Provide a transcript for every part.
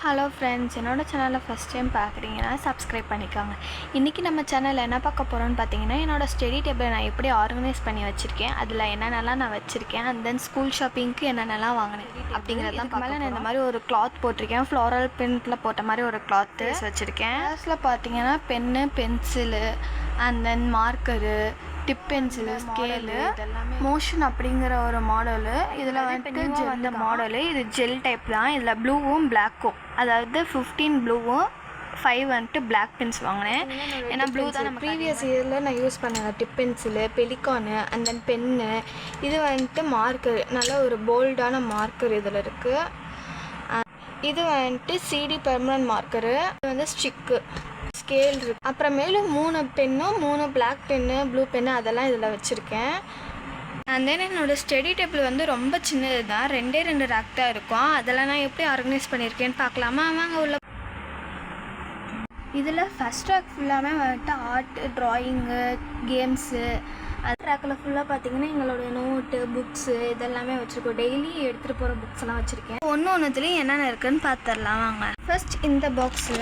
Hello friends, என்னோடய சேனலில் first time பார்க்குறீங்கன்னா சப்ஸ்கிரைப் பண்ணிக்கோங்க. இன்றைக்கி நம்ம சேனலில் என்ன பார்க்க போகிறோன்னு பார்த்தீங்கன்னா, என்னோடய ஸ்டடி டேபிள் நான் எப்படி ஆர்கனைஸ் பண்ணி வச்சுருக்கேன், அதில் என்னென்னலாம் நான் வச்சுருக்கேன், அண்ட் தென் ஸ்கூல் ஷாப்பிங்க்கு என்னென்னலாம் வாங்கினேன் அப்படிங்கிறதான் மேலே நான் இந்த மாதிரி ஒரு கிளாத் போட்டிருக்கேன். ஃப்ளோரல் பிரிண்டில் போட்ட மாதிரி ஒரு கிளாத்து வச்சுருக்கேன். கிளாஸில் பார்த்தீங்கன்னா pen, pencil, and then marker, tip pencil, scale, motion அப்படிங்கிற ஒரு மாடலு. இதில் வந்துட்டு ஜெல் மாடலு, இது ஜெல் டைப் தான். இதில் ப்ளூவும் பிளாக்கும், அதாவது 15 ப்ளூவும் 5 வந்துட்டு பிளாக் பென்ஸ் வாங்கினேன். ஏன்னா ப்ளூ தான் நம்ம ப்ரீவியஸ் இயரில் நான் யூஸ் பண்ணேன். Tip pencil, Pelikan, and then pen. இது வந்துட்டு மார்க்கர், நல்ல ஒரு போல்டான மார்க்கர் இதில் இருக்குது. இது வந்துட்டு CD பெர்மனன்ட் மார்க்கரு. இது வந்து ஸ்டிக்கு, ஸ்கேல் இருக்குது. அப்புறமேலும் 3 பென்னும் 3 பிளாக் பென்னு, ப்ளூ பென்னு அதெல்லாம் இதில் வச்சுருக்கேன். அண்ட் தென் என்னோடய ஸ்டடி டேபிள் வந்து ரொம்ப சின்னது தான், 2 ரேக் தான் இருக்கும். அதெல்லாம் நான் எப்படி ஆர்கனைஸ் பண்ணியிருக்கேன்னு பார்க்கலாமா? வாங்க உள்ள. இதில் ஃபஸ்ட் ரேக் ஃபுல்லாமே வந்துட்டு ஆர்ட்டு, ட்ராயிங்கு, கேம்ஸு. அது ரேக்கில் ஃபுல்லாக பார்த்தீங்கன்னா எங்களுடைய நோட்டு, புக்ஸு இதெல்லாமே வச்சுருக்கோம். டெய்லி எடுத்துகிட்டு போகிற புக்ஸ்லாம் வச்சுருக்கேன். ஒன்றுத்துலேயும் என்னென்ன இருக்குதுன்னு பார்த்துடலாம் வாங்க. ஃபர்ஸ்ட் இந்த பாக்ஸு,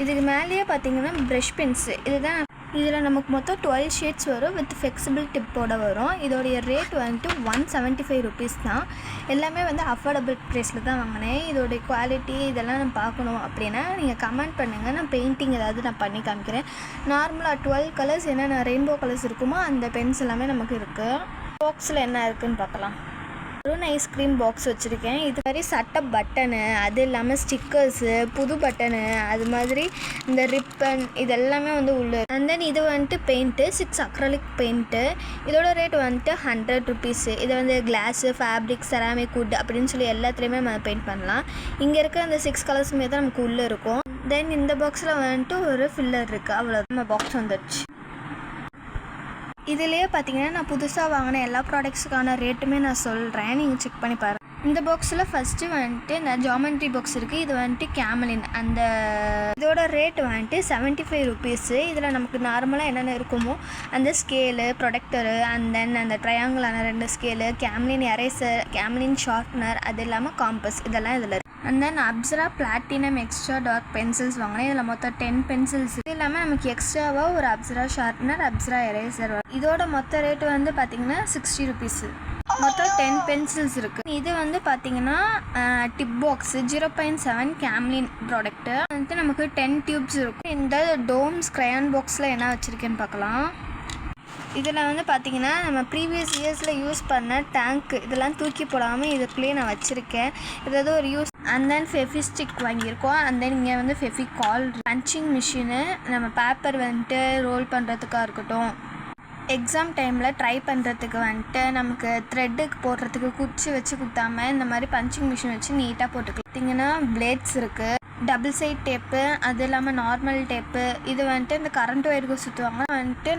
இதுக்கு மேலேயே பார்த்தீங்கன்னா ப்ரஷ் பென்ஸு. இதுதான். இதில் நமக்கு மொத்தம் 12 ஷேட்ஸ் வரும், வித் ஃப்ளெக்சிபிள் டிப்போட வரும். இதோடைய ரேட் வந்துட்டு 175 ருபீஸ் தான். எல்லாமே வந்து அஃபோர்டபுள் ப்ரைஸில் தான் வாங்கினேன். இதோடைய குவாலிட்டி இதெல்லாம் நான் பார்க்கணும் அப்படின்னா நீங்கள் கமெண்ட் பண்ணுங்கள். நான் பெயிண்டிங் ஏதாவது நான் பண்ணி காமிக்கிறேன். நார்மலாக 12 கலர்ஸ் என்னென்ன ரெயின்போ கலர்ஸ் இருக்குமோ அந்த பென்ஸ் எல்லாமே நமக்கு இருக்குது. பாக்ஸில் என்ன இருக்குதுன்னு பார்க்கலாம். ஒரு ஐஸ்கிரீம் பாக்ஸ் வச்சுருக்கேன். இது மாதிரி சட்டை பட்டனு, அது இல்லாமல் ஸ்டிக்கர்ஸு, புது பட்டனு, அது மாதிரி இந்த ரிப்பன் இதெல்லாமே வந்து உள்ள. அண்ட் தென் இது வந்துட்டு பெயிண்ட்டு, 6 அக்ரலிக் பெயிண்ட்டு. இதோட ரேட் வந்துட்டு 100 ருபீஸு. இதை வந்து கிளாஸு, ஃபேப்ரிக், செராமிக், வுட் அப்படின்னு சொல்லி எல்லாத்துலேயுமே நம்ம பெயிண்ட் பண்ணலாம். இங்கே இருக்க அந்த 6 கலர்ஸுமே தான் நமக்கு உள்ளே இருக்கும். தென் இந்த பாக்ஸில் வந்துட்டு ஒரு ஃபில்லர் இருக்குது. அவ்வளோ நம்ம பாக்ஸ் வந்துடுச்சு. இதிலேயே பார்த்தீங்கன்னா நான் புதுசாக வாங்கின எல்லா ப்ராடக்ட்ஸுக்கான ரேட்டுமே நான் சொல்கிறேன், நீங்கள் செக் பண்ணி பாருங்கள். இந்த பாக்ஸில் ஃபஸ்ட்டு வந்துட்டு இந்த ஜாமெண்ட்ரி பாக்ஸ் இருக்குது. இது வந்துட்டு கேமலின். அந்த இதோட ரேட் வந்துட்டு 75 ருபீஸு. இதில் நமக்கு நார்மலாக என்னென்ன இருக்குமோ அந்த ஸ்கேலு, ப்ரொடக்டரு, அண்ட் தென் அந்த ட்ரையாங்கிளான 2 scale, Camlin eraser, Camlin sharpener, அது இல்லாமல் காம்பஸ் இதெல்லாம் இதில் இருக்குது. And then Apsara platinum extra dark pencils வாங்கினேன். இதில் மொத்தம் 10 பென்சில்ஸ். இது இல்லாமல் நமக்கு எக்ஸ்ட்ராவாக ஒரு அப்சரா ஷார்ப்னர், அப்சரா எரேசர். இதோட மொத்த ரேட்டு வந்து பார்த்திங்கன்னா 60 ருபீஸு. மொத்தம் 10 பென்சில்ஸ் இருக்குது. இது வந்து பார்த்திங்கன்னா டிப் பாக்ஸு 0.7 கேம்லின் ப்ராடக்ட்டு. வந்துட்டு நமக்கு 10 டியூப்ஸ் இருக்கும். இந்த டோம்ஸ் க்ரையான் பாக்ஸில் என்ன வச்சுருக்கேன்னு பார்க்கலாம். இதில் வந்து பார்த்திங்கன்னா நம்ம ப்ரீவியஸ் இயர்ஸில் யூஸ் பண்ண டேங்க்கு இதெல்லாம் தூக்கி போடாமல் இதுக்குள்ளேயே நான் வச்சுருக்கேன். ஏதாவது ஒரு யூஸ். அண்ட் தென் ஃபெஃபிஸ்டிக் வாங்கியிருக்கோம். அண்ட் தென் இங்கே வந்து ஃபெஃபிகால், பஞ்சிங் மிஷினு, நம்ம பேப்பர் வந்துட்டு ரோல் பண்ணுறதுக்காக இருக்கட்டும், எக்ஸாம் டைமில் ட்ரை பண்ணுறதுக்கு வந்துட்டு நமக்கு த்ரெட்டுக்கு போடுறதுக்கு குச்சி வச்சு குத்தாமல் இந்த மாதிரி பஞ்சிங் மிஷின் வச்சு நீட்டாக போட்டுக்கலாம். பார்த்திங்கன்னா பிளேட்ஸ் இருக்குது, டபுள் சைட் டேப்பு, அது இல்லாமல் நார்மல் டேப்பு. இது வந்துட்டு இந்த கரண்ட் ஒயருக்கு சுற்றுவாங்க.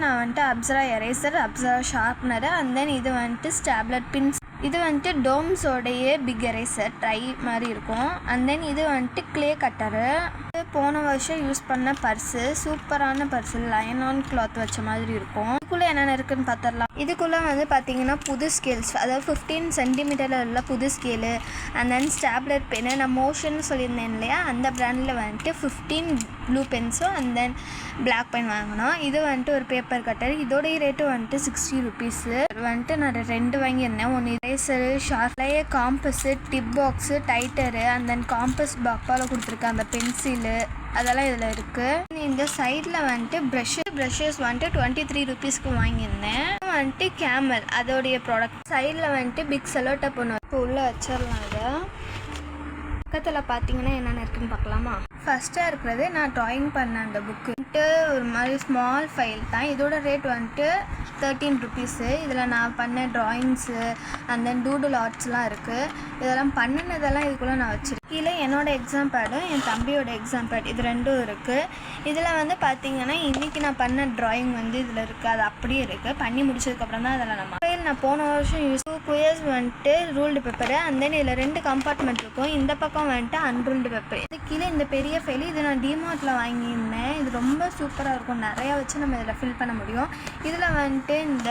நான் வந்துட்டு Apsara eraser, Apsara sharpener, and then இது வந்துட்டு ஸ்டாப்லர் பின்ஸ். இது வந்துட்டு டோம்ஸோடைய பிக் எரேசர் ட்ரை மாதிரி இருக்கும். அண்ட் தென் இது வந்துட்டு க்ளே கட்டரு. இது போன வருஷம் யூஸ் பண்ண பர்ஸு, சூப்பரான பர்ஸு, லைனான் கிளாத் வச்ச மாதிரி இருக்கும். இதுக்குள்ளே என்னென்ன இருக்குதுன்னு பார்த்துடலாம். இதுக்குள்ளே வந்து பார்த்திங்கன்னா புது ஸ்கேல்ஸ், அதாவது 15 சென்டிமீட்டரில் உள்ள புது scale, and then stapler pen. நான் மோஷன் சொல்லியிருந்தேன் இல்லையா, அந்த பிராண்டில் வந்துட்டு 15 ப்ளூ பென்ஸும் அண்ட் தென் பிளாக் பென் வாங்கினோம். இது வந்துட்டு ஒரு பேப்பர் கட்டர். இதோடைய ரேட்டு வந்துட்டு 60 ருபீஸு. வந்துட்டு நான் 2 வாங்கியிருந்தேன். ஒன்று எரேசரு, ஷார்ப்லையே காம்பஸு, டிப் பாக்ஸு, டைட்டரு, அண்ட் தென் காம்பஸ் பாப்பாவில் கொடுத்துருக்கேன் அந்த பென்சிலு அதெல்லாம் இதில் இருக்குது. இந்த சைடில் வந்துட்டு ப்ரஷஸ் வந்துட்டு 23 ருபீஸ்க்கு வாங்கியிருந்தேன். வந்துட்டு கேமல் அதோடைய ப்ராடக்ட். சைடில் வந்துட்டு பிக் செலோட்டப் ஒன்று. இப்போ உள்ளே வச்சிடலாம். இதை பக்கத்தில் பார்த்தீங்கன்னா என்னென்ன இருக்குதுன்னு பார்க்கலாமா. ஃபஸ்ட்டாக இருக்கிறது நான் ட்ராயிங் பண்ண அந்த புக்கு வந்துட்டு ஒரு மாதிரி ஸ்மால் ஃபைல் தான். இதோட ரேட் வந்துட்டு 13 ருபீஸு. இதில் நான் பண்ண ட்ராயிங்ஸு அண்ட் தென் டூடுல் ஆர்ட்ஸ்லாம் இருக்குது. இதெல்லாம் பண்ணினதெல்லாம் இதுக்குள்ளே நான் வச்சுருக்கேன். கீழே என்னோடய எக்ஸாம் பேடும் என் தம்பியோட எக்ஸாம் பேட் இது 2ம் இருக்குது. இதில் வந்து பார்த்திங்கன்னா இன்றைக்கி நான் பண்ண ட்ராயிங் வந்து இதில் இருக்குது. அது அப்படியே இருக்குது. பண்ணி முடிச்சதுக்கப்புறம் தான் அதில் நம்ம நான் போன வருஷம் யூஸ் 2 குயர்ஸ் வந்துட்டு ரூல்டு பேப்பரு. அண்ட் தென் இதில் 2 கம்பார்ட்மெண்ட் இருக்கும். இந்த பக்கம் வந்துட்டு அன்ரூல்டு பேப்பர். இது கீழே இந்த பெரிய ஃபைல் இது நான் டிமார்ட்டில் வாங்கியிருந்தேன். இது ரொம்ப சூப்பராக இருக்கும். நிறையா வச்சு நம்ம இதில் ஃபில் பண்ண முடியும். இதில் வந்துட்டு இந்த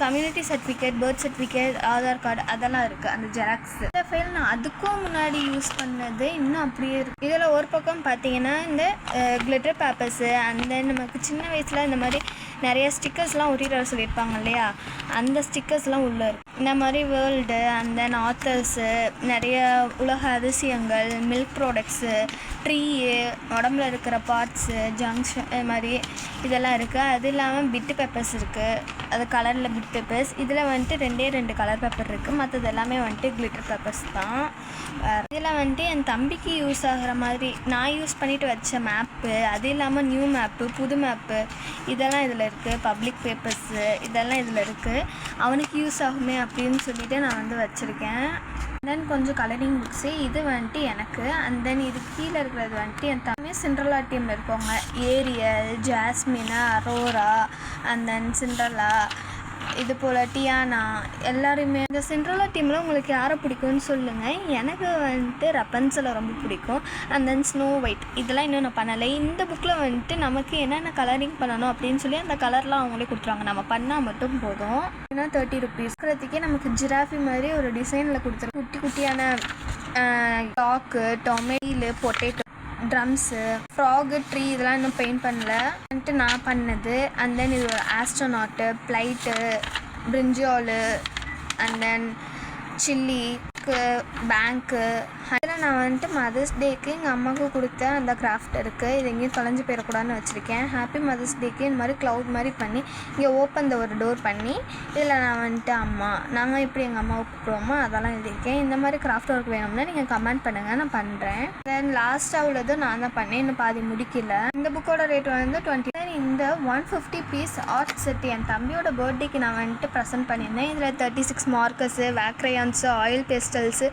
community certificate, birth certificate, Aadhaar card அதெல்லாம் இருக்குது அந்த ஜெராக்ஸ். இந்த ஃபைல் நான் அதுக்கும் முன்னாடி யூஸ் பண்ணது இன்னும் அப்படியே இருக்குது. இதில் ஒரு பக்கம் பார்த்தீங்கன்னா இந்த கிளிட்டர் பேப்பர்ஸு, அந்த நமக்கு சின்ன வயசில் இந்த மாதிரி நிறைய ஸ்டிக்கர்ஸ்லாம் ஒட்டிட்டு வர சொல்லியிருப்பாங்க இல்லையா, அந்த ஸ்டிக்கர்ஸ்லாம் உள்ளே இருக்குது. இந்த மாதிரி வேர்ல்டு அந்த ஆத்தர்ஸு, நிறைய உலக அதிசயங்கள், மில்க் ப்ராடக்ட்ஸு, ட்ரீ, உடம்புல இருக்கிற பார்ட்ஸு, ஜங்ஷன், இது மாதிரி இதெல்லாம் இருக்குது. அது இல்லாமல் பிட்டு பேப்பர்ஸ் இருக்குது, அது கலரில் பிட் பேப்பர்ஸ். இதில் வந்துட்டு 2 கலர் பேப்பர் இருக்குது, மற்றது எல்லாமே வந்துட்டு கிளிட்டர் பேப்பர்ஸ் தான். இதில் வந்துட்டு என் தம்பிக்கு யூஸ் ஆகிற மாதிரி நான் யூஸ் பண்ணிவிட்டு வச்ச மேப்பு, அது இல்லாமல் நியூ மேப்பு, புது மேப்பு இதெல்லாம் இதில் இருக்குது. பப்ளிக் பேப்பர்ஸு இதெல்லாம் இதில் இருக்குது. அவனுக்கு யூஸ் ஆகுமே அப்படின்னு சொல்லிவிட்டு நான் வந்து வச்சுருக்கேன். தென் கொஞ்சம் கலரிங் புக்ஸு, இது வந்துட்டு எனக்கு. அண்ட் தென் இது கீழே இருக்கிறது வந்துட்டு என் தம்பி சிண்ட்ரலா டீமில் இருப்பாங்க. ஏரியல், ஜாஸ்மினா, அரோரா, அண்ட் தென் சிண்ட்ரலா, இது போல் டியானா எல்லாருமே. இந்த சிண்ட்ரலா டீமில் உங்களுக்கு யாரை பிடிக்கும்னு சொல்லுங்கள். எனக்கு வந்துட்டு ரப்பன்சலை ரொம்ப பிடிக்கும். அண்ட் தென் ஸ்னோ ஒயிட் இதெல்லாம் இன்னும் நான் பண்ணலை. இந்த புக்கில் வந்துட்டு நமக்கு என்னென்ன கலரிங் பண்ணணும் அப்படின்னு சொல்லி அந்த கலர்லாம் அவங்களே கொடுத்துருவாங்க, நம்ம பண்ணால் மட்டும் போதும். ஏன்னா 30 rupees இருக்கிறதுக்கே நமக்கு ஜிராஃபி மாதிரி ஒரு டிசைனில் கொடுத்துரு. குட்டி குட்டியான duck, tomato, potato, drums, frog, tree இதெல்லாம் இன்னும் பெயிண்ட் பண்ணல வந்துட்டு நான் பண்ணது. அண்ட் தென் இது ஒரு ஆஸ்ட்ரோநாட்டு, ப்ளைட்டு, பிரிஞ்சாலு, அண்ட் தென் சில்லி, பேங்க்கு. அதில் நான் வந்துட்டு மதர்ஸ் டேக்கு எங்கள் அம்மாவுக்கு கொடுத்த அந்த கிராஃப்ட் இருக்குது. இது எங்கேயும் தொலைஞ்சு போயிடக்கூடாதுன்னு வச்சுருக்கேன். ஹாப்பி மதர்ஸ் டேக்கு இந்த மாதிரி க்ளவுட் மாதிரி பண்ணி இங்கே ஓப்பன் ஒரு டோர் பண்ணி இதில் நான் வந்துட்டு அம்மா நாங்கள் எப்படி எங்கள் அம்மாவை கூப்பிடுவோமோ அதெல்லாம் எழுதியிருக்கேன். இந்த மாதிரி கிராஃப்ட் ஒர்க் வேணும்னா நீங்கள் கமெண்ட் பண்ணுங்கள், நான் பண்ணுறேன். தென் லாஸ்ட்டாக உள்ளது நான் தான் பண்ணேன், இன்னும் பாதி முடிக்கல. இந்த புக்கோட ரேட் வந்து 20. இந்த 150 பீஸ் ஆர்ட் செட் என் தம்பியோட பர்த்டேக்கு நான் வந்துட்டு ப்ரெசென்ட் பண்ணியிருந்தேன். இதில் 36 மார்க்கர்ஸு, வேக்ரையான்ஸு, ஆயில் பெஸ்டல்ஸு,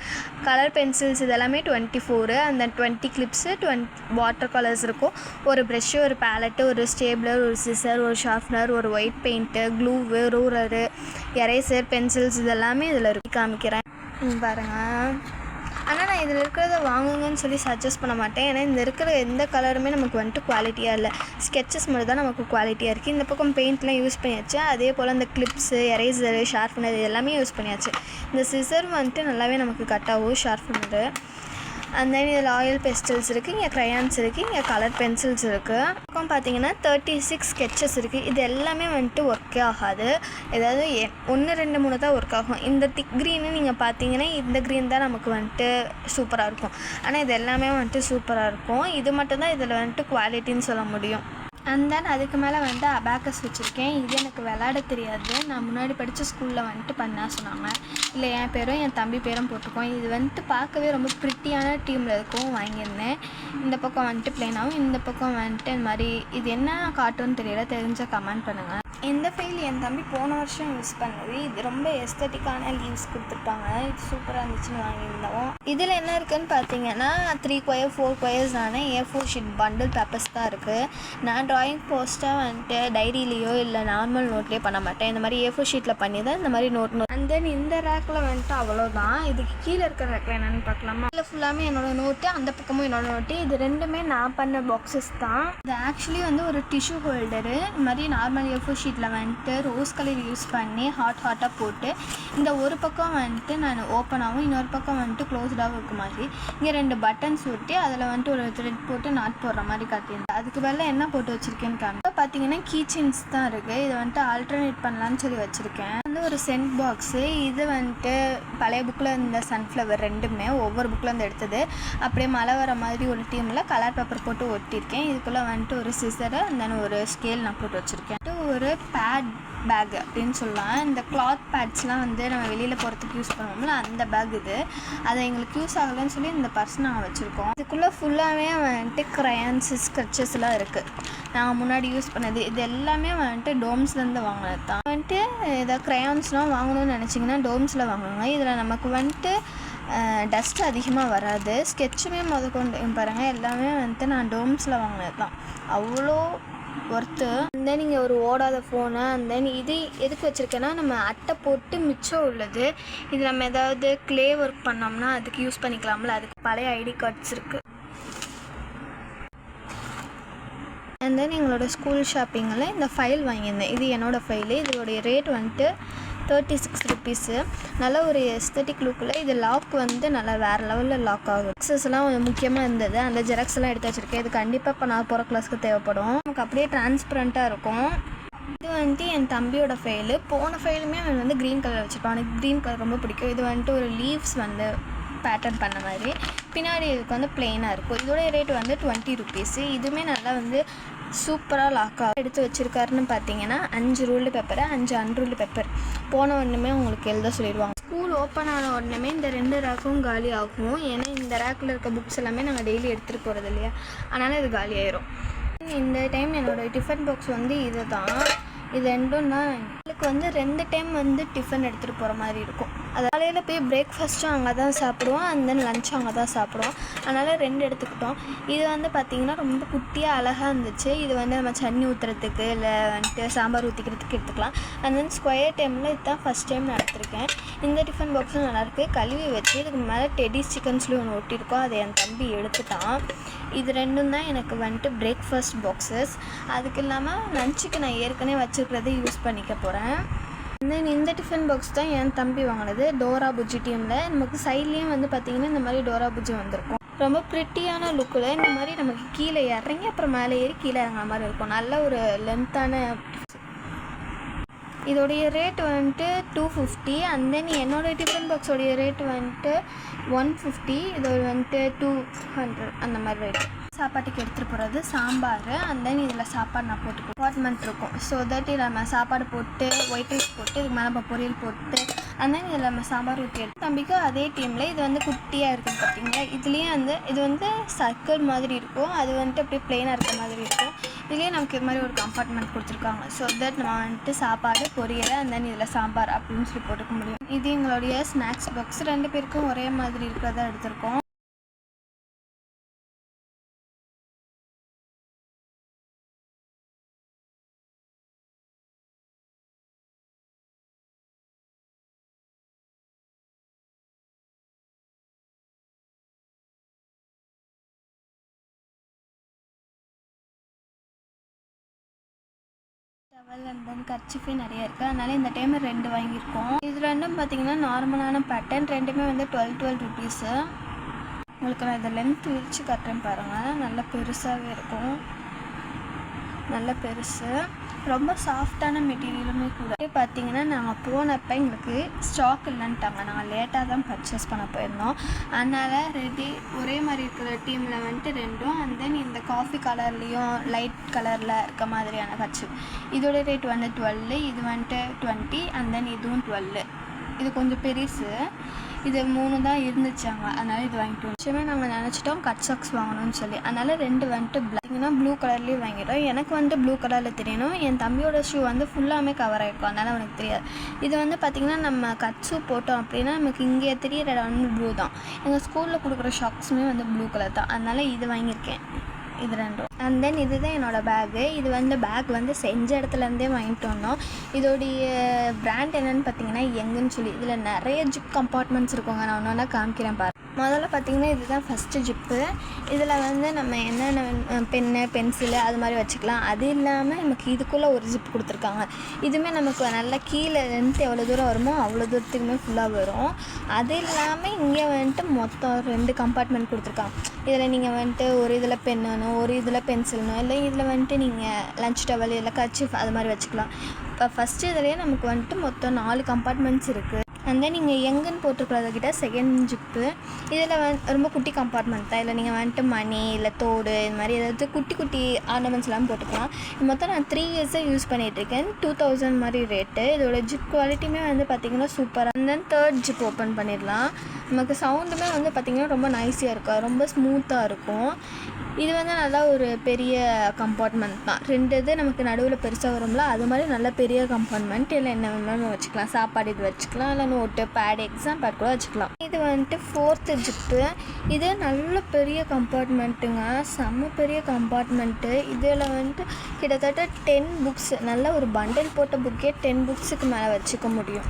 கலர் பென்சில்ஸ் இதெல்லாமே 24. அந்த 20 கிளிப்ஸு, 20 வாட்டர் கலர்ஸ் இருக்கும். ஒரு ப்ரெஷ்ஷு, ஒரு பேலட்டு, ஒரு ஸ்டேப்லர், ஒரு சிசர், ஒரு ஷார்ப்னர், ஒரு white paint, glue, ruler, eraser, pencils இதெல்லாமே இதில் இருக்கு. காமிக்கிறேன் பாருங்கள். ஆனால் நான் இதில் இருக்கிறத வாங்குங்கன்னு சொல்லி சஜஸ்ட் பண்ண மாட்டேன். ஏன்னா இந்த இருக்கிற எந்த கலருமே நமக்கு வந்துட்டு குவாலிட்டியாக இல்லை. ஸ்கெச்சஸ் மட்டும் தான் நமக்கு குவாலிட்டியாக இருக்குது. இந்த பக்கம் பெயிண்ட்லாம் யூஸ் பண்ணியாச்சு. அதே போல் இந்த கிளிப்ஸு, எரேசரு, ஷார்ப்னர் எல்லாமே யூஸ் பண்ணியாச்சு. இந்த சிசர் வந்துட்டு நல்லாவே நமக்கு கட் ஆகும், ஷார்ப்னரு. அண்ட் தென் இதில் ஆயில் பெஸ்டல்ஸ் இருக்குது, இங்கே க்ரையான்ஸ் இருக்குது, இங்கே கலர் பென்சில்ஸ் இருக்குது. பக்கம் பார்த்தீங்கன்னா 36 ஸ்கெச்சஸ் இருக்குது. இது எல்லாமே வந்துட்டு ஒர்க்கே ஆகாது, ஏதாவது 1, 2, 3 தான் ஒர்க் ஆகும். இந்த திக் க்ரீனு நீங்கள் பார்த்தீங்கன்னா இந்த க்ரீன் தான் நமக்கு வந்துட்டு சூப்பராக இருக்கும். ஆனால் இது எல்லாமே வந்துட்டு சூப்பராக இருக்கும். இது மட்டும்தான் இதில் வந்துட்டு குவாலிட்டின்னு சொல்ல முடியும். அண்ட் தென் அதுக்கு மேலே வந்துட்டு அபாக்கஸ் வச்சுருக்கேன். இது எனக்கு விளையாட தெரியாது, நான் முன்னாடி படித்த ஸ்கூலில் வந்துட்டு பண்ண சொன்னாங்க. இல்லை என் பேரும் என் தம்பி பேரும் போட்டிருக்கோம். இது வந்துட்டு பார்க்கவே ரொம்ப ப்ரிட்டியான டீமில் இருக்கும், வாங்கியிருந்தேன். இந்த பக்கம் வந்துட்டு ப்ளைனாகவும், இந்த பக்கம் வந்துட்டு இந்த மாதிரி இது என்ன காட்டுன்னு தெரியல, தெரிஞ்ச கமெண்ட் பண்ணுங்கள். இந்த ஃபைல் என் தம்பி போன வருஷம் யூஸ் பண்ணது. இது ரொம்ப எஸ்தட்டிக்கான லீவ்ஸ் கொடுத்துருப்பாங்க, இது சூப்பராக இருந்துச்சுன்னு வாங்கியிருந்தோம். இதில் என்ன இருக்குதுன்னு பார்த்தீங்கன்னா 3 கொயர் 4 கொயர்ஸான A4 ஷீட் பண்டில் பேப்பர்ஸ் தான் இருக்குது. நான் ட்ராயிங் போஸ்ட்டாக வந்துட்டு டைரியிலையோ இல்லை நார்மல் நோட்லேயோ பண்ண மாட்டேன், இந்த மாதிரி A4 ஷீட்டில் பண்ணி தான் இந்த மாதிரி நோட். அண்ட் தென் இந்த ரேக்கில் வந்துட்டு அவ்வளோதான். இதுக்கு கீழே இருக்கிற ரேக்கில் என்னென்னு பார்க்கலாமா? இதில் ஃபுல்லாமே என்னோடய நோட்டு, அந்த பக்கமும் என்னோடய நோட்டு. இது ரெண்டுமே நான் பண்ண பாக்ஸஸ் தான். இது ஆக்சுவலி வந்து ஒரு டிஷ்யூ ஹோல்டரு. இந்த மாதிரி நார்மல் A4 ஷீட்டில் வந்துட்டு ரோஸ் கலர் யூஸ் பண்ணி ஹாட்டாக போட்டு இந்த ஒரு பக்கம் வந்துட்டு நான் ஓப்பனாகவும் இன்னொரு பக்கம் வந்துட்டு க்ளோஸ்டாகவும் இருக்க மாதிரி இங்கே 2 பட்டன்ஸ் ஒட்டி அதில் வந்துட்டு ஒரு த்ரெட் போட்டு நாட் போடுற மாதிரி காட்டியிருந்தேன். அதுக்கு மேலே என்ன போட்டு வச்சுருக்கேன்னு காமிக்க பார்த்தீங்கன்னா கீச்செயின்ஸ் தான் இருக்குது. இதை வந்துட்டு ஆல்டர்னேட் பண்ணலான்னு சொல்லி வச்சுருக்கேன். வந்து ஒரு சென்ட் பாக்ஸு. இது வந்துட்டு பழைய புக்கில் இந்த சன்ஃப்ளவர் ரெண்டுமே ஒவ்வொரு புக்கில் இருந்து எடுத்தது. அப்படியே மழை வர மாதிரி ஒரு டீமில் கலர் பேப்பர் போட்டு ஒட்டியிருக்கேன். இதுக்குள்ளே வந்துட்டு ஒரு சிசரு அந்த ஒரு ஸ்கேல் நான் போட்டு வச்சுருக்கேன். ஒரு பேட் பேக் அப்படின்னு சொல்லலாம். இந்த கிளாத் பேட்ஸ்லாம் வந்து நம்ம வெளியில் போகிறதுக்கு யூஸ் பண்ணுவோம்ல, அந்த பேக் இது. அதை எங்களுக்கு யூஸ் ஆகலைன்னு சொல்லி இந்த பர்ஸ் நாங்கள் வச்சுருக்கோம். இதுக்குள்ளே ஃபுல்லாகவே வந்துட்டு க்ரையான்ஸ், ஸ்கெட்சஸ்லாம் இருக்குது. நாங்கள் முன்னாடி யூஸ் பண்ணது இது எல்லாமே வந்துட்டு டோம்ஸ்லேருந்து வாங்கினது தான். வந்துட்டு ஏதாவது க்ரையான்ஸ்லாம் வாங்கணும்னு நினச்சிங்கன்னா டோம்ஸில் வாங்குவாங்க. இதில் நமக்கு வந்துட்டு டஸ்ட்டு அதிகமாக வராது. ஸ்கெட்சுமே கொண்டு பாருங்கள், எல்லாமே வந்துட்டு நான் டோம்ஸில் வாங்கினது தான். அவ்வளோ ஒர்த்து. அண்ட் தென் இங்கே ஒரு ஓடாத ஃபோனு. அண்ட் தென் இது எதுக்கு வச்சுருக்கேன்னா நம்ம அட்டை போட்டு மிச்சம் உள்ளது. இது நம்ம ஏதாவது க்ளே ஒர்க் பண்ணோம்னா அதுக்கு யூஸ் பண்ணிக்கலாம்ல, அதுக்கு பழைய ஐடி கார்ட்ஸ் இருக்குது. அண்ட் தென் எங்களோட ஸ்கூல் ஷாப்பிங்கில் இந்த ஃபைல் வாங்கியிருந்தேன். இது என்னோடய ஃபைலு. இதோடைய ரேட் வந்துட்டு 36 ருபீஸு. நல்ல ஒரு எஸ்தட்டிக் லுக்கில் இது லாக் வந்து நல்லா வேறு லெவலில் லாக் ஆகும். ஜெராக்ஸஸ்லாம் கொஞ்சம் முக்கியமாக இருந்தது. அந்த ஜெராக்ஸ்லாம் எடுத்து வச்சுருக்கேன். இது கண்டிப்பாக இப்போ நான் போகிற கிளாஸ்க்கு தேவைப்படும். நமக்கு அப்படியே டிரான்ஸ்பரண்ட்டாக இருக்கும். இது வந்துட்டு என் தம்பியோட ஃபைலு. போன ஃபைலுமே அவன் வந்து க்ரீன் கலர் வச்சுருப்பான். எனக்கு க்ரீன் கலர் ரொம்ப பிடிக்கும். இது வந்துட்டு ஒரு லீவ்ஸ் வந்து பேட்டர்ன் பண்ண மாதிரி. பின்னாடி இதுக்கு வந்து பிளெயினாக இருக்கும். இதோடைய ரேட் வந்து 20 ருபீஸு. இதுவுமே நல்லா வந்து சூப்பராக லாக்காக எடுத்து வச்சுருக்காருன்னு பார்த்தீங்கன்னா 5 ரூல்டு பேப்பர், 5 அன்ரூல்டு பேப்பர். போன உடனே உங்களுக்கு எழுத சொல்லிடுவாங்க. ஸ்கூல் ஓப்பன் ஆன உடனே இந்த 2 ரேக்கும் காலி ஆகும். ஏன்னா இந்த ரேக்கில் இருக்க புக்ஸ் எல்லாமே நாங்கள் டெய்லி எடுத்துகிட்டு போகிறது இல்லையா, அதனால் இது காலி ஆயிரும். இந்த டைம் என்னோடய டிஃபன் பாக்ஸ் வந்து இது தான். இது ரெண்டும் தான் எங்களுக்கு வந்து 2 டைம் வந்து டிஃபன் எடுத்துகிட்டு போகிற மாதிரி இருக்கும். அது காலையில் போய் பிரேக்ஃபாஸ்ட்டும் அங்கே தான் சாப்பிடுவோம், அண்ட் தென் லஞ்சும் அங்கே தான் சாப்பிடுவோம். அதனால் 2 எடுத்துக்கிட்டோம். இது வந்து பார்த்திங்கன்னா ரொம்ப குட்டியாக அழகாக இருந்துச்சு. இது வந்து நம்ம சட்னி ஊற்றுறதுக்கு இல்லை வந்துட்டு சாம்பார் ஊற்றிக்கிறதுக்கு எடுத்துக்கலாம். அண்ட் தென் ஸ்கொயர் டைமில் இதுதான் ஃபஸ்ட் டைம் நான் எடுத்திருக்கேன். இந்த டிஃபன் பாக்ஸும் நல்லாயிருக்கு. கழுவி வச்சு இதுக்கு மேலே டெடிஸ் சிக்கன்ஸ்லேயும் ஒன்று ஒட்டியிருக்கோம். அதை என் தம்பி எடுத்துட்டான். இது 2ம் தான் எனக்கு வந்துட்டு பிரேக்ஃபாஸ்ட் பாக்ஸஸ். அதுக்கு இல்லாமல் லஞ்சுக்கு நான் ஏற்கனவே வச்சுருக்கிறத யூஸ் பண்ணிக்க போகிறேன். தென் இந்த டிஃபன் பாக்ஸ் தான் என் தம்பி வாங்கினது. டோரா புஜ்ஜி டீமில் நமக்கு சைட்லேயும் வந்து பார்த்திங்கன்னா இந்த மாதிரி டோரா புஜ்ஜி வந்திருக்கும். ரொம்ப ப்ரிட்டியான லுக்கில் இந்த மாதிரி நமக்கு கீழே இறங்கி அப்புறம் மேலே ஏறி கீழே இறங்குற மாதிரி இருக்கும். நல்ல ஒரு லென்த்தான. இதோடைய ரேட் வந்துட்டு 250. அண்ட் தென் என்னோடய டிஃபன் பாக்ஸோடைய ரேட் வந்துட்டு 150. இது வந்துட்டு 200 அந்த மாதிரி ரேட்டு. சாப்பாட்டுக்கு எடுத்துகிட்டு போகிறது சாம்பார். அண்ட் தென் இதில் சாப்பாடு நான் போட்டு கம்பார்ட்மெண்ட் இருக்கும். ஸோ தட் இதில் நம்ம சாப்பாடு போட்டு ஒயிட் ரைஸ் போட்டு இதுக்கு மேலே நம்ம பொரியல் போட்டு அண்ட் தென் இதில் நம்ம சாம்பார் ஊற்றி எடுத்து தம்பிக்கு அதே டீமில் இது வந்து குட்டியாக இருக்குது பார்த்தீங்களா. இதுலேயே வந்து இது வந்து சர்க்கிள் மாதிரி இருக்கும். அது வந்துட்டு அப்படியே பிளெயினாக இருக்க மாதிரி இருக்கும். இதுலேயே நமக்கு இது மாதிரி ஒரு கம்பார்ட்மெண்ட் கொடுத்துருக்காங்க. ஸோ தட் நம்ம வந்துட்டு சாப்பாடு பொரியல் அண்ட் தென் இதில் சாம்பார் அப்படின்னு சொல்லி போட்டுக்க முடியும். இது எங்களுடைய ஸ்நாக்ஸ் பாக்ஸ். 2 பேருக்கும் ஒரே மாதிரி இருக்கிறதா எடுத்திருக்கோம். டவல் அண்ட் தென் கர்ச்சிஃபே நிறைய இருக்குது. அதனால் இந்த டைம் 2 வாங்கியிருக்கோம். இது 2ம் பார்த்திங்கன்னா நார்மலான பேட்டர்ன். 2மே வந்து 12 ருபீஸு. உங்களுக்கு நான் இதை லென்த் விரித்து கட்டுறேன் பாருங்கள். நல்லா பெருசாகவே இருக்கும். நல்ல பெருசு. ரொம்ப சாஃப்டான மெட்டீரியலுமே கூட. பார்த்திங்கன்னா நாங்கள் போனப்போ எங்களுக்கு ஸ்டாக் இல்லைன்ட்டாங்க. நாங்கள் லேட்டாக தான் பர்ச்சேஸ் பண்ண போயிருந்தோம். அதனால் ஒரே மாதிரி இருக்கிற டீமில் வந்துட்டு 2ம் அண்ட் தென் இந்த காஃபி கலர்லேயும் லைட் கலரில் இருக்க மாதிரியான கர்ச்சிஃப். இதோட ரேட் வந்து 12. இது வந்துட்டு 20 அண்ட் தென் இதுவும் 12. இது கொஞ்சம் பெருசு. இது 3 தான் இருந்துச்சாங்க. அதனால் இது வாங்கிட்டு நிச்சயமே நாங்கள் நினச்சிட்டோம் கட் சாக்ஸ் வாங்கணும்னு சொல்லி. அதனால் 2 வந்துட்டு பார்த்திங்கன்னா ப்ளூ கலர்லேயே வாங்கிட்டோம். எனக்கு வந்து ப்ளூ கலரில் தெரியணும். என் தம்பியோட ஷூ வந்து ஃபுல்லாமே கவர் ஆகிருக்கும். அதனால் அவனுக்கு தெரியாது. இது வந்து பார்த்திங்கன்னா நம்ம கட் ஷூ போட்டோம் அப்படின்னா நமக்கு இங்கே தெரியற இடம் வந்து ப்ளூ தான். எங்கள் ஸ்கூலில் கொடுக்குற ஷாக்ஸுமே வந்து ப்ளூ கலர் தான். அதனால் இது வாங்கியிருக்கேன். இது 2ம். அண்ட் தென் இதுதான் என்னோடய பேகு. இது வந்து பேக் வந்து செஞ்ச இடத்துலேருந்தே வாங்கிட்டு வந்தோம். இதோடைய பிராண்ட் என்னென்னு பார்த்தீங்கன்னா எங்குன்னு சொல்லி. இதில் நிறைய ஜிப் கம்பார்ட்மெண்ட்ஸ் இருக்குங்க. நான் ஒன்று காமிக்கிறேன் பாரு. முதல்ல பார்த்திங்கன்னா இதுதான் ஃபஸ்ட்டு ஜிப்பு. இதில் வந்து நம்ம என்னென்ன பென்னு பென்சிலு அது மாதிரி வச்சுக்கலாம். அது இல்லாமல் நமக்கு இதுக்குள்ளே ஒரு ஜிப் கொடுத்துருக்காங்க. இதுவுமே நமக்கு நல்லா கீழே இருந்து எவ்வளோ தூரம் வருமோ அவ்வளோ தூரத்துக்குமே ஃபுல்லாக வரும். அது இல்லாமல் இங்கே வந்துட்டு மொத்தம் 2 கம்பார்ட்மெண்ட் கொடுத்துருக்காங்க. இதில் நீங்கள் வந்துட்டு ஒரு இதில் பென்னுணும், ஒரு இதில் பென்சில்னும், இல்லை இதில் வந்துட்டு நீங்கள் லஞ்ச் டவல் இல்லை கர்ச்சீஃப் அது மாதிரி வச்சுக்கலாம். இப்போ ஃபஸ்ட்டு இதுலேயே நமக்கு வந்துட்டு மொத்தம் 4 கம்பார்ட்மெண்ட்ஸ் இருக்குது. அண்ட் தென் நீங்கள் எங்கன்னு போட்டுருக்கிறதுக்கிட்ட செகண்ட் ஜிப்பு. இதில் ரொம்ப குட்டி கம்பார்ட்மெண்ட் தான். இல்லை நீங்கள் வந்துட்டு மணி இல்லை தோடு இது மாதிரி ஏதாவது குட்டி குட்டி ஆர்னமெண்ட்ஸ்லாம் போட்டுக்கலாம். மொத்தம் நான் 3 இயர்ஸாக யூஸ் பண்ணிகிட்ருக்கேன். 2000 மாதிரி ரேட்டு. இதோட ஜிப் குவாலிட்டியுமே வந்து பார்த்திங்கன்னா சூப்பராக. And then 3rd zip open பண்ணிடலாம். நமக்கு சவுண்டுமே வந்து பார்த்திங்கன்னா ரொம்ப நைஸியாக இருக்கும். ரொம்ப ஸ்மூத்தாக இருக்கும். இது வந்து நல்லா ஒரு பெரிய கம்பார்ட்மெண்ட் தான். 2 இது நமக்கு நடுவில் பெருசாக வரும்ல, அது மாதிரி நல்ல பெரிய கம்பார்ட்மெண்ட். இல்லை என்ன வேணாலும் வச்சுக்கலாம். சாப்பாடு இது வச்சுக்கலாம், இல்லை நோட்டு பேட் எக்ஸாம் பேட் கூட வச்சுக்கலாம். இது வந்துட்டு 4th ஜிப்பு. இது நல்ல பெரிய கம்பார்ட்மெண்ட்டுங்க. செம்ம பெரிய கம்பார்ட்மெண்ட்டு. இதில் வந்துட்டு கிட்டத்தட்ட 10 புக்ஸ், நல்ல ஒரு பண்டில் போட்ட புக்கே 10 புக்ஸுக்கு மேலே வச்சுக்க முடியும்.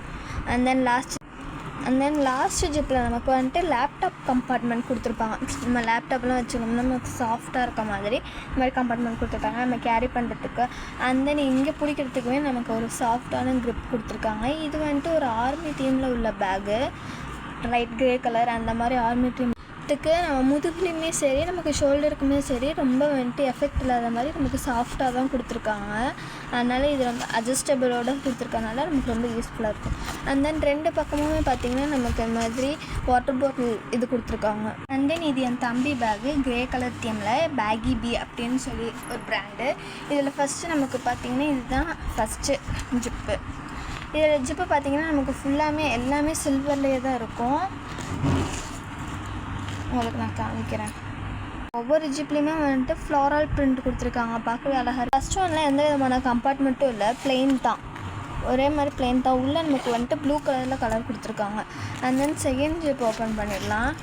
And then last and then last ஜிப்பில் நமக்கு வந்துட்டு லேப்டாப் கம்பார்ட்மெண்ட் கொடுத்துருப்பாங்க. நம்ம லேப்டாப்லாம் வச்சுக்கணும்னா நமக்கு சாஃப்டாக இருக்க மாதிரி இந்த மாதிரி கம்பார்ட்மெண்ட் கொடுத்துருக்காங்க நம்ம கேரி பண்ணுறதுக்கு. அண்ட் தென் இங்கே பிடிக்கிறதுக்குமே நமக்கு ஒரு சாஃப்டான க்ரிப் கொடுத்துருக்காங்க. இது வந்துட்டு ஒரு ஆர்மி தீமில் உள்ள பேகு, லைட் க்ரே கலர் அந்த மாதிரி ஆர்மி தீம் நம்ம முதுகுலையுமே சரி நமக்கு ஷோல்டருக்குமே சரி ரொம்ப வந்துட்டு எஃபெக்ட் இல்லாத மாதிரி நமக்கு சாஃப்டாக தான் கொடுத்துருக்காங்க. அதனால் இது ரொம்ப அட்ஜஸ்டபிளோடு கொடுத்துருக்கனால நமக்கு ரொம்ப யூஸ்ஃபுல்லாக இருக்கும். அண்ட் தென் 2 பக்கமுமே பார்த்திங்கன்னா நமக்கு இந்த மாதிரி வாட்டர் பாட்டில் இது கொடுத்துருக்காங்க. அண்ட் தென் இது என் தம்பி பேகு க்ரே கலர் தீமில் பேகி பி அப்படின்னு சொல்லி ஒரு ப்ராண்டு. இதில் ஃபஸ்ட்டு நமக்கு பார்த்திங்கன்னா இதுதான் ஃபஸ்ட்டு ஜிப்பு. இதில் ஜிப்பு பார்த்திங்கன்னா நமக்கு ஃபுல்லாமே எல்லாமே சில்வர்லேயே தான் இருக்கும். உங்களுக்கு நான் காமிக்கிறேன். ஒவ்வொரு ஜிப்லேயுமே வந்துட்டு ஃப்ளாரல் பிரிண்ட் கொடுத்துருக்காங்க, பார்க்கவே அழகாக. ஃபஸ்ட் ஒன்றில் எந்த விதமான கம்பார்ட்மெண்ட்டும் இல்லை, பிளெயின் தான், ஒரே மாதிரி பிளெயின் தான். உள்ளே நமக்கு வந்துட்டு ப்ளூ கலரில் கலர் கொடுத்துருக்காங்க. And then second zip open பண்ணிடலாம்.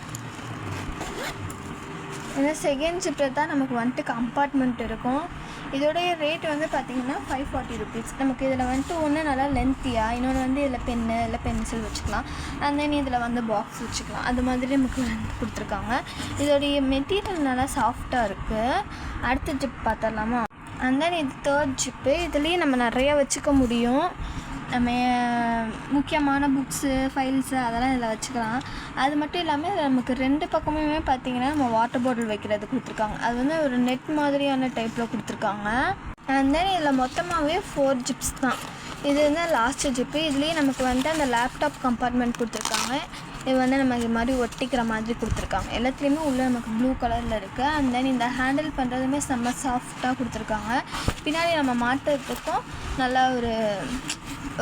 ஏன்னா செகண்ட் ஜிப்பில் தான் நமக்கு வந்துட்டு கம்பார்ட்மெண்ட் இருக்கும். இதோடைய ரேட் வந்து பார்த்திங்கன்னா 540 rupees. நமக்கு இதில் வந்துட்டு ஒன்று நல்லா லென்த்தியாக, இன்னொன்று வந்து இதில் பென்னு இல்லை பென்சில் வச்சுக்கலாம். அண்ட் தென் இதில் வந்து பாக்ஸ் வச்சுக்கலாம். அது மாதிரி நமக்கு கொடுத்துருக்காங்க. இதோடைய மெட்டீரியல் நல்லா சாஃப்டாக இருக்குது. அடுத்த ஜிப் பார்த்துடலாமா? அண்ட் தென் இது தேர்ட் ஜிப்பு. இதுலேயும் நம்ம நிறையா வச்சுக்க முடியும். நம்ம முக்கியமான புக்ஸு, ஃபைல்ஸு அதெல்லாம் இதில் வச்சுக்கலாம். அது மட்டும் இல்லாமல் இதில் நமக்கு 2 பக்கமுமே பார்த்திங்கன்னா நம்ம வாட்டர் பாட்டில் வைக்கிறது கொடுத்துருக்காங்க. அது வந்து ஒரு நெட் மாதிரியான டைப்பில் கொடுத்துருக்காங்க. அண்ட் தென் இதில் மொத்தமாகவே 4 ஜிப்ஸ் தான். இது வந்து லாஸ்ட்டு ஜிப்பு. இதுலேயே நமக்கு வந்து அந்த லேப்டாப் கம்பார்ட்மெண்ட் கொடுத்துருக்காங்க. இது வந்து நம்ம இது மாதிரி ஒட்டிக்கிற மாதிரி கொடுத்துருக்காங்க. எல்லாத்துலேயுமே உள்ளே நமக்கு ப்ளூ கலரில் இருக்குது. அண்ட் தென் இந்த ஹேண்டில் பண்ணுறதுமே செம்ம சாஃப்டாக கொடுத்துருக்காங்க. பின்னாடி நம்ம மாட்டுறதுக்கும் நல்லா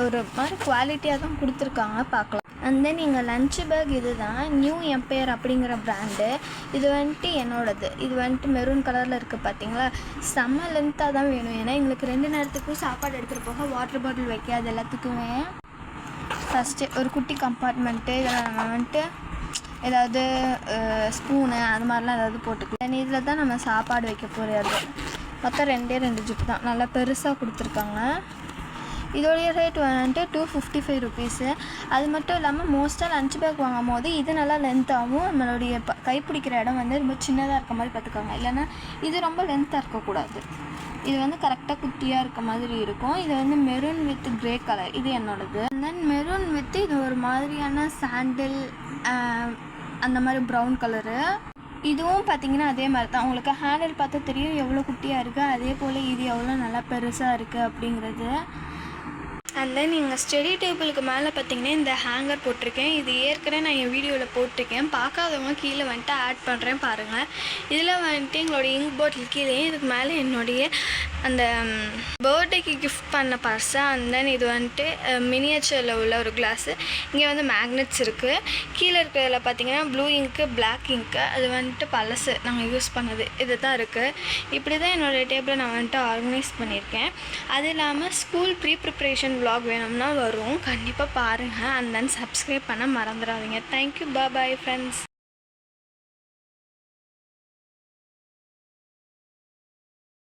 ஒரு மாதிரி குவாலிட்டியாக தான் கொடுத்துருக்காங்க, பார்க்கலாம். அண்ட் தென் இங்கே லன்ச் பேக் இது தான் நியூ எம்பையர் அப்படிங்கிற ப்ராண்டு. இது வந்துட்டு என்னோடது. இது வந்துட்டு மெரூன் கலரில் இருக்குது பார்த்தீங்களா? செம்ம லென்த்தாக தான் வேணும். ஏன்னா எங்களுக்கு 2 நேரத்துக்கும் சாப்பாடு எடுத்துகிட்டு போக வாட்டர் பாட்டில் வைக்காது எல்லாத்துக்குமே. ஃபஸ்ட்டு ஒரு குட்டி கம்பார்ட்மெண்ட்டு, இதில் நம்ம வந்துட்டு ஏதாவது ஸ்பூனு அது மாதிரிலாம் ஏதாவது போட்டுக்கலாம். இதில் தான் நம்ம சாப்பாடு வைக்க போகிறது. மொத்தம் 2 ஜிப்பு தான், நல்லா பெருசாக கொடுத்துருக்காங்க. இதோடைய ரேட் வந்துட்டு 255 rupees. அது மட்டும் இல்லாமல் மோஸ்ட்டாக லன்ச் பேக் வாங்கும் போது இது நல்லா லென்த்தாகவும் நம்மளுடைய கைப்பிடிக்கிற இடம் வந்து ரொம்ப சின்னதாக இருக்க மாதிரி பார்த்துக்காங்க. இல்லைன்னா இது ரொம்ப லென்த்தாக இருக்கக்கூடாது. இது வந்து கரெக்டாக குட்டியாக இருக்க மாதிரி இருக்கும். இது வந்து மெரூன் வித் க்ரே கலர், இது என்னோடது. அண்ட் தென் மெரூன் வித் இது ஒரு மாதிரியான சாண்டில் அந்த மாதிரி ப்ரௌன் கலரு. இதுவும் பார்த்திங்கன்னா அதே மாதிரி தான். உங்களுக்கு ஹேண்டில் பார்த்தா தெரியும் எவ்வளோ குட்டியாக இருக்குது. அதே போல் இது எவ்வளோ நல்லா பெருசாக இருக்குது அப்படிங்கிறது. அண்ட் தென் நீங்கள் ஸ்டடி டேபிளுக்கு மேலே பார்த்தீங்கன்னா இந்த ஹேங்கர் போட்டிருக்கேன். இது ஏற்கனவே நான் என் வீடியோவில் போட்டிருக்கேன். பார்க்காதவங்க கீழே வந்துட்டு ஆட் பண்ணுறேன் பாருங்கள். இதில் வந்துட்டு எங்களோட இங்க் பாட்டில் கீழே, இதுக்கு மேலே என்னுடைய அந்த பர்த்டேக்கு கிஃப்ட் பண்ண பர்ஸு. அண்ட் தென் இது வந்துட்டு மினியேச்சரில் உள்ள ஒரு கிளாஸு. இங்கே வந்து மேக்னெட்ஸ் இருக்குது. கீழே இருக்கிறதில் பார்த்தீங்கன்னா ப்ளூ இங்க்கு, பிளாக் இங்க்கு, அது வந்துட்டு பழசு நாங்கள் யூஸ் பண்ணது இது தான் இருக்குது. இப்படி தான் என்னோடய டேபிளை நான் வந்துட்டு ஆர்கனைஸ் பண்ணியிருக்கேன். அது இல்லாமல் ஸ்கூல் ப்ரிப்ரேஷன் vlog வேணும்னா வரும், கண்டிப்பாக பாருங்கள். அண்ட் தென் சப்ஸ்கிரைப் பண்ண மறந்துடாதீங்க. Thank you, bye friends.